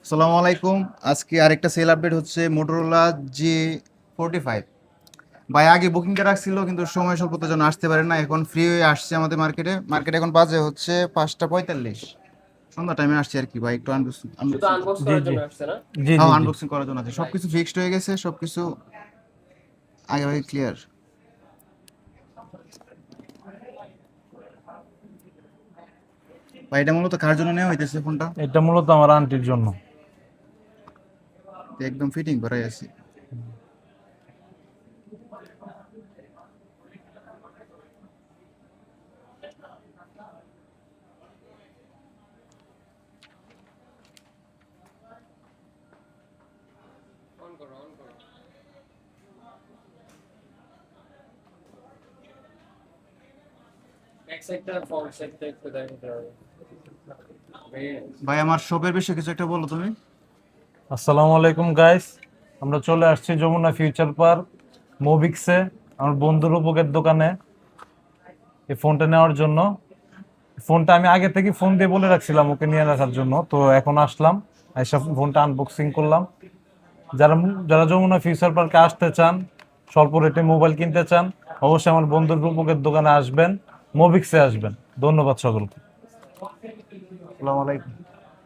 আসসালামু আলাইকুম। আজকে আরেকটা সেল আপডেট হচ্ছে মোটরোলা G45। ভাই আগে বুকিংটা রাখছিল কিন্তু সময় স্বল্পতার জন্য আসতে পারে না, এখন ফ্রি হয়ে আসছে আমাদের মার্কেটে এখন বাজে হচ্ছে 5টা 45। সন্ধ্যা টাইমে আসছে আর কি ভাই, একটু আনবক্সিং শুধু আনবক্সিং আনবক্স জি করার জি জন্য আসছে না? জি হ্যাঁ জি জি আনবক্সিং করার জন্য আছে, রাইট। সবকিছু ফিক্সড হয়ে গেছে, সবকিছু আগে ভাগে ক্লিয়ার। ভাই এটা মূলত কার জন্য নেওয়া হইতেছে ফোনটা? এটা মূলত আমার আন্টির জন্য। একদম ফিটিং করাই আছে। অন করো, অন করো। ব্যাক সাইডটা ফ্রন্ট সাইডটা একটু দেখাতে হবে। Very nice. ভাই আমার শপের বিষয়ে কিছু একটা বলো তুমি। আসসালামু আলাইকুম গাইস, আমরা চলে আসছি যমুনা ফিউচার পার্ক মোবিক্সে আমার বন্ধু রূপকের দোকানে এই ফোনটা নেওয়ার জন্য। ফোনটা আমি আগে থেকে ফোন দিয়ে বলে রাখছিলাম ওকে নিয়ে রাখার জন্য, তো এখন আসলাম, এসে ফোনটা আনবক্সিং করলাম। যারা যারা যমুনা ফিউচার পার্কে আসতে চান, স্বল্প রেটে মোবাইল কিনতে চান, অবশ্যই আমার বন্ধুর রূপকের দোকানে আসবেন, মোবিক্সে আসবেন। ধন্যবাদ সকলকে। আসসালামু আলাইকুম।